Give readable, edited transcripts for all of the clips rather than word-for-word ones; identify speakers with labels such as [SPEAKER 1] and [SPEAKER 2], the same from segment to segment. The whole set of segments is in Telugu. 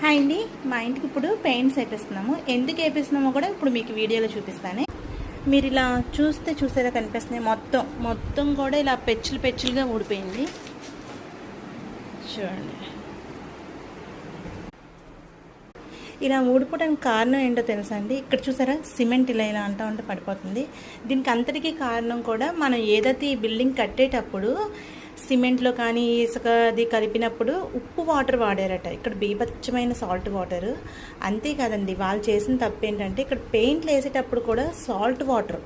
[SPEAKER 1] హాయ్ అండి, మా ఇంటికి ఇప్పుడు పెయింట్స్ వేపిస్తున్నాము. ఎందుకు వేపిస్తున్నామో కూడా ఇప్పుడు మీకు వీడియోలో చూపిస్తాను. మీరు ఇలా చూసారా కనిపిస్తున్నాయి. మొత్తం కూడా ఇలా పెచ్చులుగా ఊడిపోయింది. చూడండి, ఇలా ఊడిపోవడానికి కారణం ఏంటో తెలుసా అండి? ఇక్కడ చూసారా, సిమెంట్ ఇలా అంటా ఉంటే పడిపోతుంది. దీనికి అంతటికీ కారణం కూడా మనం ఏదైతే ఈ బిల్డింగ్ కట్టేటప్పుడు సిమెంట్లో కానీ ఇసుక అది కలిపినప్పుడు ఉప్పు వాటర్ వాడారట. ఇక్కడ బీభత్సమైన సాల్ట్ వాటర్. అంతేకాదండి, వాళ్ళు చేసిన తప్పు ఏంటంటే ఇక్కడ పెయింట్లు వేసేటప్పుడు కూడా సాల్ట్ వాటర్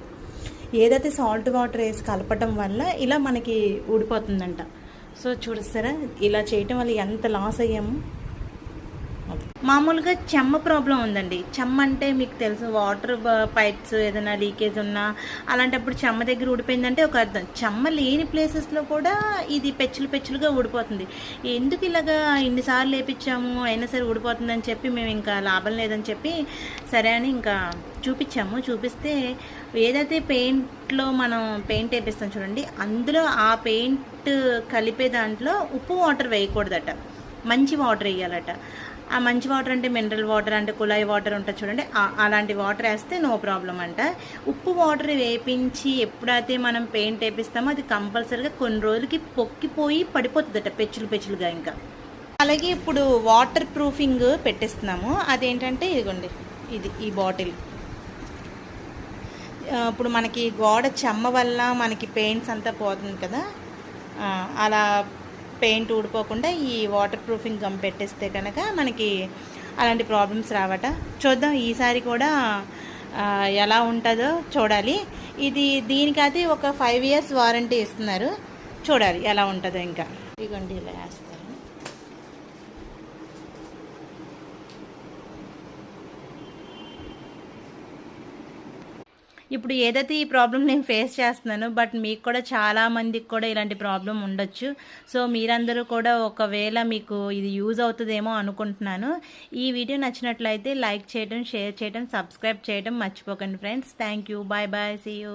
[SPEAKER 1] ఏదైతే సాల్ట్ వాటర్ వేసి కలపటం వల్ల ఇలా మనకి ఊడిపోతుందంట. సో చూస్తారా, ఇలా చేయటం వల్ల ఎంత లాస్ అయ్యాము. మామూలుగా చెమ్మ ప్రాబ్లం ఉందండి. చెమ్మ అంటే మీకు తెలుసు, వాటర్ పైప్స్ ఏదైనా లీకేజ్ ఉన్నా అలాంటప్పుడు చెమ్మ దగ్గర ఊడిపోయిందంటే ఒక అర్థం. చెమ్మ లేని ప్లేసెస్లో కూడా ఇది పెచ్చులుగా ఊడిపోతుంది. ఎందుకు ఇలాగా ఇన్నిసార్లు వేపించాము అయినా సరే ఊడిపోతుందని చెప్పి మేము ఇంకా లాభం లేదని చెప్పి సరే అని ఇంకా చూపిస్తే ఏదైతే పెయింట్లో మనం పెయింట్ వేపిస్తాం చూడండి, అందులో ఆ పెయింట్ కలిపే దాంట్లో ఉప్పు వాటర్ వేయకూడదట, మంచి వాటర్ వేయాలట. ఆ మంచి వాటర్ అంటే మినరల్ వాటర్, అంటే కుళాయి వాటర్ ఉంటుంది చూడండి, అలాంటి వాటర్ వేస్తే నో ప్రాబ్లం అంట. ఉప్పు వాటర్ వేపించి ఎప్పుడైతే మనం పెయింట్ వేపిస్తామో అది కంపల్సరీగా కొన్ని రోజులకి పొక్కిపోయి పడిపోతుందట పెచ్చులుగా. ఇంకా అలాగే ఇప్పుడు వాటర్ ప్రూఫింగ్ పెట్టిస్తున్నాము. అదేంటంటే ఇదిగోండి, ఈ బాటిల్. ఇప్పుడు మనకి గోడ చెమ్మ వల్ల మనకి పెయింట్స్ అంతా పోతుంది కదా, అలా పెయింట్ ఊడిపోకుండా ఈ వాటర్ ప్రూఫింగ్ గమ్ పెట్టేస్తే కనుక మనకి అలాంటి ప్రాబ్లమ్స్ రావట. చూద్దాం ఈసారి కూడా ఎలా ఉంటుందో చూడాలి. దీనికైతే ఒక 5 years వారంటీ ఇస్తున్నారు. చూడాలి ఎలా ఉంటుందో. ఇంకా ఇదిగోండి ఇలా వేస్తారు. ఇప్పుడు ఏదైతే ఈ ప్రాబ్లం నేను ఫేస్ చేస్తున్నాను, బట్ మీకు కూడా చాలామందికి కూడా ఇలాంటి ప్రాబ్లం ఉండొచ్చు. సో మీరందరూ కూడా ఒకవేళ మీకు ఇది యూజ్ అవుతుందేమో అనుకుంటున్నాను. ఈ వీడియో నచ్చినట్లయితే లైక్ చేయడం, షేర్ చేయడం, సబ్స్క్రైబ్ చేయడం మర్చిపోకండి friends. Thank you. Bye. See you.